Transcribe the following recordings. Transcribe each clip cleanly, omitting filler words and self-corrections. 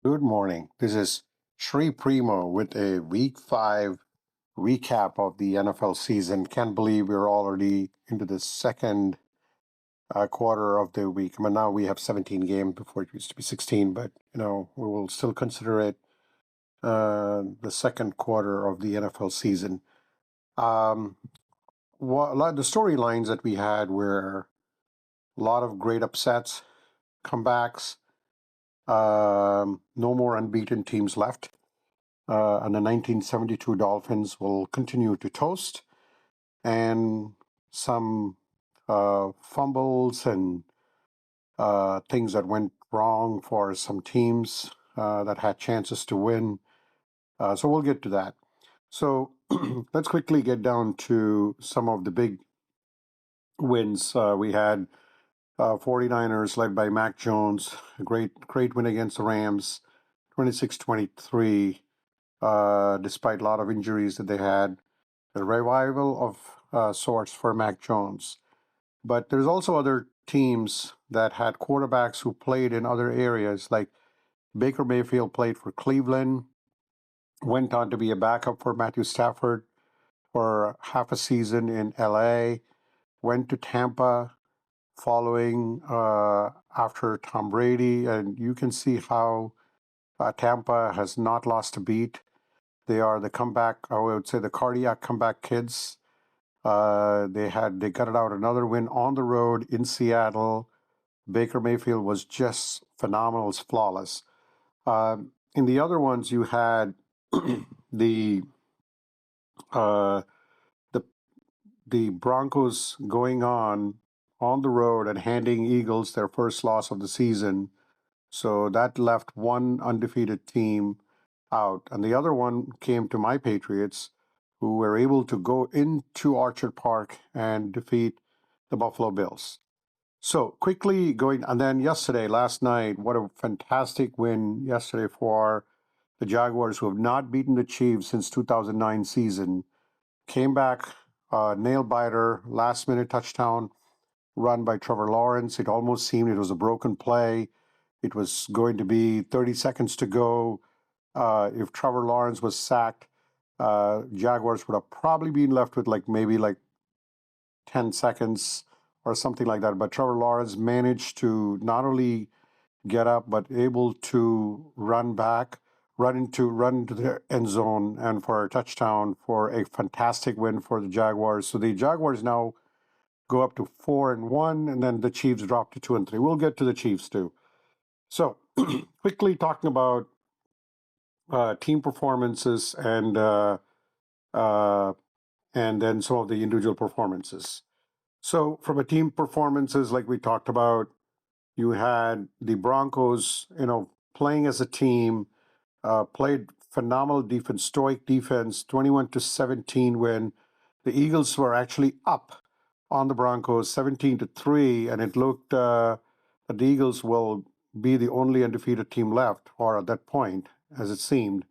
Good morning. This is Sri Primo with a Week 5 recap of the NFL season. Can't believe we're already into the second quarter of the week. I mean, now we have 17 games before it used to be 16, but we will still consider it the second quarter of the NFL season. Um, the storylines that we had were a lot of great upsets, comebacks. No more unbeaten teams left. And the 1972 Dolphins will continue to toast, and some fumbles and things that went wrong for some teams that had chances to win. So we'll get to that. So let's quickly get down to some of the big wins. We had 49ers led by Mac Jones, a great win against the Rams, 26-23, despite a lot of injuries that they had. A revival of sorts for Mac Jones. But there's also other teams that had quarterbacks who played in other areas, like Baker Mayfield played for Cleveland, went on to be a backup for Matthew Stafford for half a season in LA, went to Tampa following after Tom Brady, and you can see how Tampa has not lost a beat. They are the comeback, I would say the cardiac comeback kids. They gutted out another win on the road in Seattle. Baker Mayfield was just phenomenal, it's flawless. In the other ones, you had the uh, the the Broncos going on the road and handing Eagles their first loss of the season. So that left one undefeated team out, and the other one came to my Patriots, who were able to go into Orchard Park and defeat the Buffalo Bills. So quickly going, and then last night, what a fantastic win yesterday for the Jaguars, who have not beaten the Chiefs since 2009 season. Came back, nail biter, last minute touchdown run by Trevor Lawrence. It almost seemed it was a broken play. It was going to be 30 seconds to go. If Trevor Lawrence was sacked, Jaguars would have probably been left with maybe 10 seconds or something like that. But Trevor Lawrence managed to not only get up, but able to run back, run into the end zone and for a touchdown for a fantastic win for the Jaguars. So the Jaguars now go up to 4-1, and then the Chiefs drop to 2-3. We'll get to the Chiefs too. So quickly talking about team performances uh, and then some of the individual performances. So from a team performances, like we talked about, you had the Broncos, playing as a team, played phenomenal defense, stoic defense, 21-17 when the Eagles were actually up on the Broncos 17-3, and it looked that the Eagles will be the only undefeated team left, or at that point, as it seemed.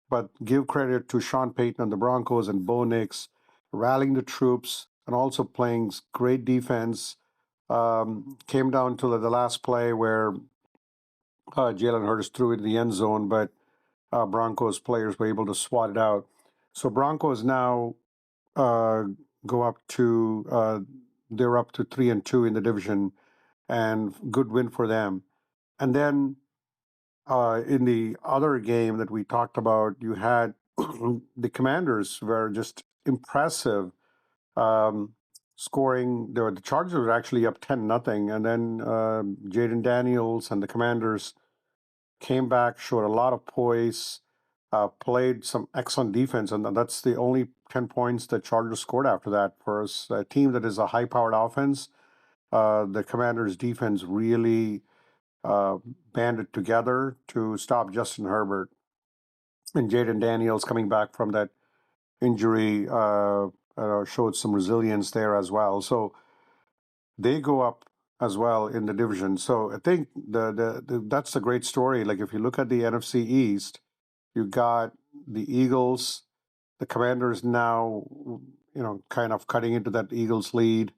But give credit to Sean Payton and the Broncos and Bo Nix rallying the troops and also playing great defense. Came down to the last play where Jalen Hurts threw it in the end zone, but Broncos players were able to swat it out. So Broncos now uh, go up to they're up to 3-2 in the division, and good win for them. And then in the other game that we talked about, you had the Commanders were just impressive, um, scoring. The Chargers were actually up 10-0, and then Jaden Daniels and the Commanders came back, showed a lot of poise, played some excellent defense, and that's the only 10 points that Chargers scored after that. For a team that is a high-powered offense, the Commanders' defense really uh, banded together to stop Justin Herbert. And Jaden Daniels coming back from that injury showed some resilience there as well. So they go up as well in the division. So I think that's the great story. Like if you look at the NFC East, you got the Eagles, the Commanders now, kind of cutting into that Eagles lead.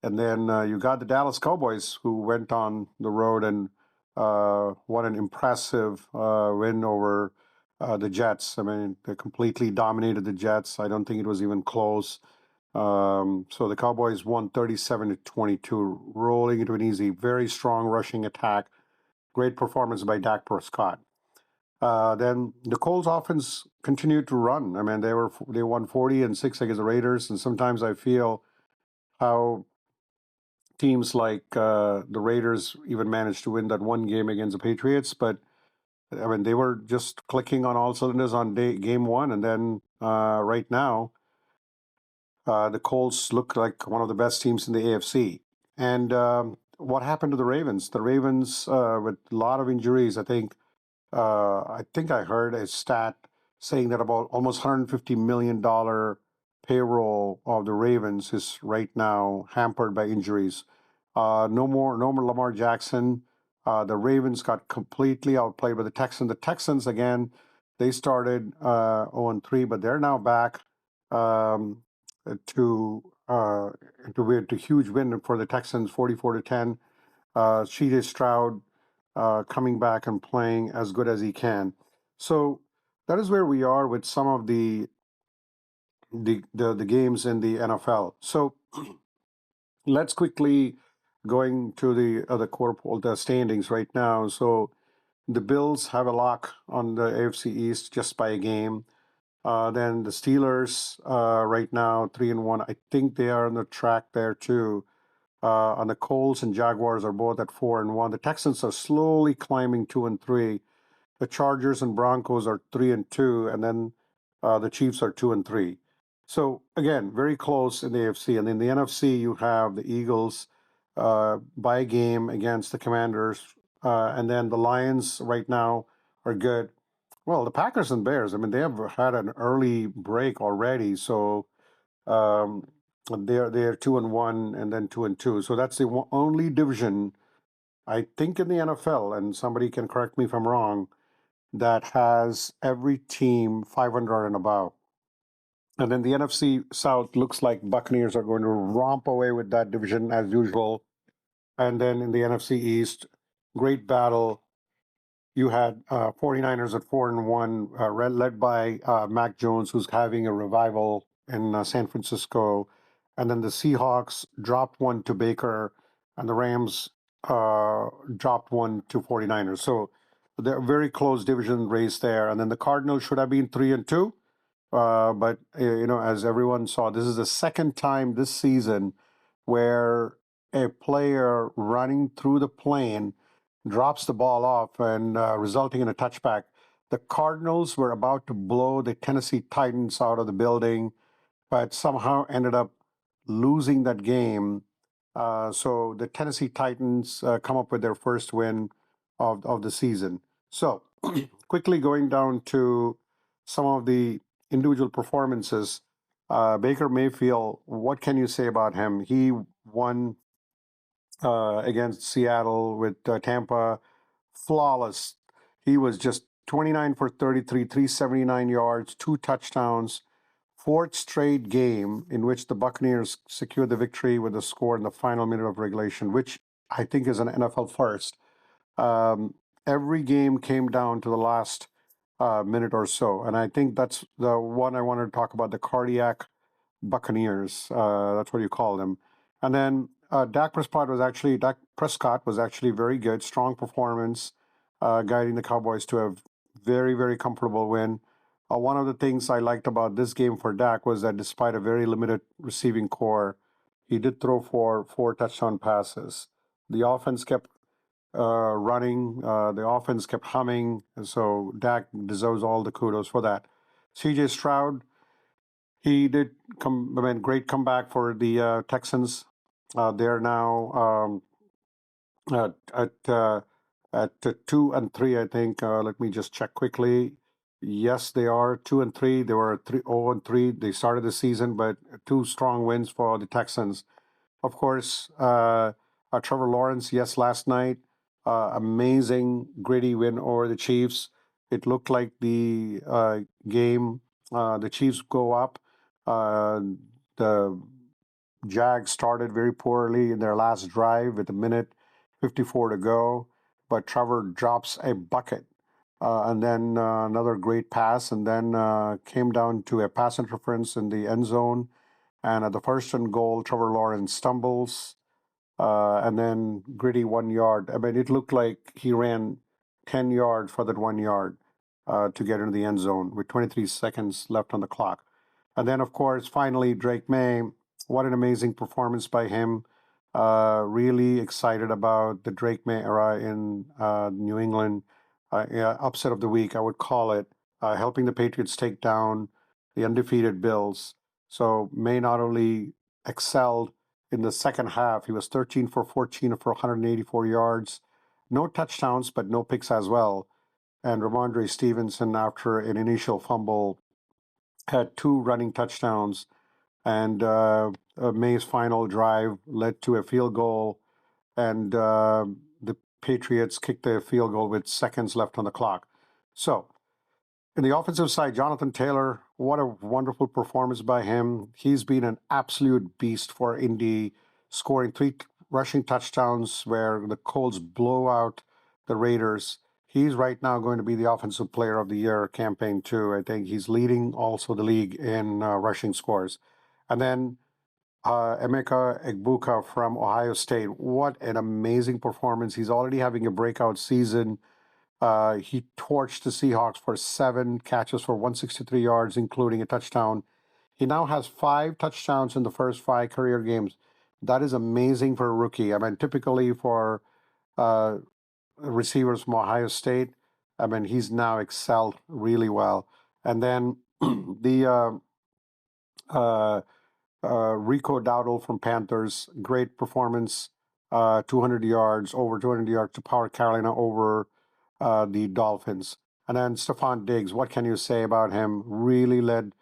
And then you got the Dallas Cowboys, who went on the road and What an impressive win over the Jets. I mean, they completely dominated the Jets. I don't think it was even close. So the Cowboys won 37-22, rolling into an easy, very strong rushing attack. Great performance by Dak Prescott. Then the Colts offense continued to run. I mean, they won 40-6 against the Raiders, and sometimes I feel how teams like the Raiders even managed to win that one game against the Patriots, but I mean they were just clicking on all cylinders on game one, and then right now the Colts look like one of the best teams in the AFC. And what happened to the Ravens? The Ravens, with a lot of injuries, I think I heard a stat saying that about almost $150 million payroll of the Ravens is right now hampered by injuries. No more Lamar Jackson. The Ravens got completely outplayed by the Texans. The Texans, again, they started 0-3, but they're now back um, to to huge win for the Texans, 44-10. CJ Stroud coming back and playing as good as he can. So that is where we are with some of the games in the NFL. So let's quickly going to the other the standings right now. So the Bills have a lock on the AFC East just by a game. Then the Steelers right now 3-1. I think they are on the track there too. And the Colts and Jaguars are both at 4-1. The Texans are slowly climbing 2-3. The Chargers and Broncos are 3-2, and then the Chiefs are 2-3. So again, very close in the AFC, and in the NFC you have the Eagles by a game against the Commanders, and then the Lions right now are good. Well, the Packers and Bears, I mean, they have had an early break already, so um, they're 2-1 and then 2-2. So that's the only division I think in the NFL, and somebody can correct me if I'm wrong, that has every team 500 and above. And then the NFC South looks like Buccaneers are going to romp away with that division as usual. And then in the NFC East, great battle. You had 49ers at 4-1, led by Mac Jones, who's having a revival in San Francisco. And then the Seahawks dropped one to Baker, and the Rams dropped one to 49ers. So they're a very close division race there. And then the Cardinals should have been 3-2. But as everyone saw, this is the second time this season where a player running through the plane drops the ball off and resulting in a touchback. The Cardinals were about to blow the Tennessee Titans out of the building, but somehow ended up losing that game. So the Tennessee Titans come up with their first win of the season. So quickly going down to some of the individual performances. Baker Mayfield, what can you say about him? He won against Seattle with Tampa, flawless. He was just 29 for 33, 379 yards, 2 touchdowns, fourth straight game in which the Buccaneers secured the victory with a score in the final minute of regulation, which I think is an NFL first. Um, every game came down to the last minute or so, and I think that's the one I wanted to talk about, the cardiac Buccaneers. That's what you call them. And then Dak Prescott was actually very good, strong performance, guiding the Cowboys to a very, very comfortable win. One of the things I liked about this game for Dak was that despite a very limited receiving core, he did throw for 4 touchdown passes. The offense kept running, the offense kept humming, and so Dak deserves all the kudos for that. CJ Stroud, he did great comeback for the Texans. They're now at at 2-3, I think. Let me just check quickly. Yes, they are 2-3. They were 0-3. They started the season, but 2 strong wins for the Texans. Of course, Trevor Lawrence. Yes, last night, amazing gritty win over the Chiefs. It looked like the game. The Chiefs go up. The Jags started very poorly in their last drive with a minute 54 to go. but Trevor drops a bucket. And then another great pass, and then came down to a pass interference in the end zone. And at the first and goal, Trevor Lawrence stumbles, and then gritty 1 yard. I mean, it looked like he ran 10 yards for that 1 yard to get into the end zone with 23 seconds left on the clock. And then, of course, finally, Drake May. What an amazing performance by him. Really excited about the Drake May era in New England. Yeah, upset of the week, I would call it, helping the Patriots take down the undefeated Bills. So May not only excelled in the second half, he was 13 for 14 for 184 yards. No touchdowns, but no picks as well. And Ramondre Stevenson, after an initial fumble, had 2 running touchdowns. And May's final drive led to a field goal, and the Patriots kicked the field goal with seconds left on the clock. So, in the offensive side, Jonathan Taylor, what a wonderful performance by him. He's been an absolute beast for Indy, scoring 3 rushing touchdowns where the Colts blow out the Raiders. He's right now going to be the Offensive Player of the Year campaign, too. I think he's leading also the league in rushing scores. And then Emeka Egbuka from Ohio State. What an amazing performance. He's already having a breakout season. He torched the Seahawks for 7 catches for 163 yards, including a touchdown. He now has 5 touchdowns in the first 5 career games. That is amazing for a rookie. I mean, typically for uh, receivers from Ohio State, I mean, he's now excelled really well. And then the uh, Rico Dowdle from Panthers, great performance, 200 yards, over 200 yards to power Carolina over the Dolphins. And then Stephon Diggs, what can you say about him? Really led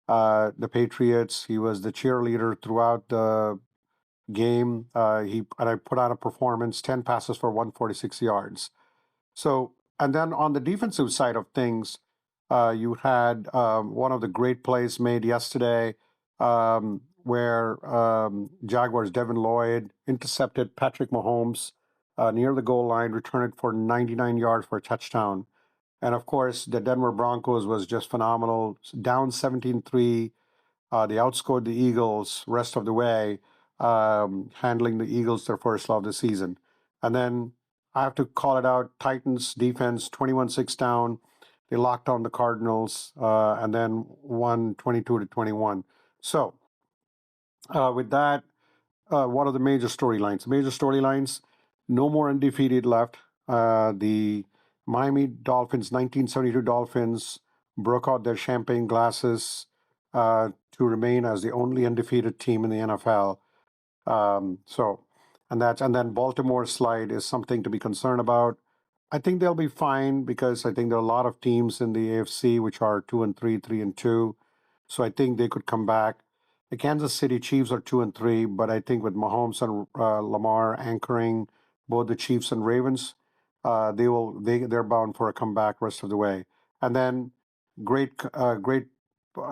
the Patriots. He was the cheerleader throughout the game. I put out a performance, 10 passes for 146 yards. So, and then on the defensive side of things, you had one of the great plays made yesterday where Jaguars' Devin Lloyd intercepted Patrick Mahomes near the goal line, returned it for 99 yards for a touchdown. And of course, the Denver Broncos was just phenomenal. Down 17-3, they outscored the Eagles rest of the way, handling the Eagles their first love of the season. And then I have to call it out, Titans defense, 21-6 down. They locked down the Cardinals and then won 22-21. So with that, what are the major storylines? The major storylines, no more undefeated left. The Miami Dolphins, 1972 Dolphins, broke out their champagne glasses to remain as the only undefeated team in the NFL. And then Baltimore's slide is something to be concerned about. I think they'll be fine because I think there are a lot of teams in the AFC which are 2-3, 3-2. So I think they could come back. The Kansas City Chiefs are 2-3, but I think with Mahomes and Lamar anchoring both the Chiefs and Ravens, they're bound for a comeback rest of the way. And then great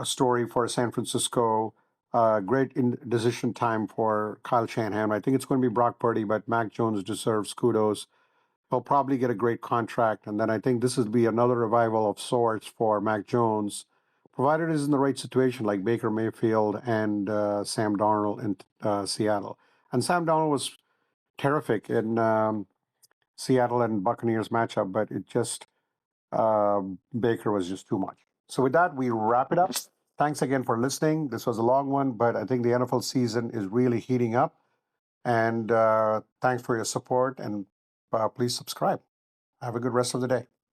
story for San Francisco. Great decision time for Kyle Shanahan. I think it's going to be Brock Purdy, but Mac Jones deserves kudos. He'll probably get a great contract. And then I think this would be another revival of sorts for Mac Jones, provided he's in the right situation, like Baker Mayfield and Sam Darnold in Seattle. And Sam Darnold was terrific in Seattle and Buccaneers matchup, but it just, Baker was just too much. So with that, we wrap it up. Thanks again for listening. This was a long one, but I think the NFL season is really heating up. And thanks for your support, and please subscribe. Have a good rest of the day.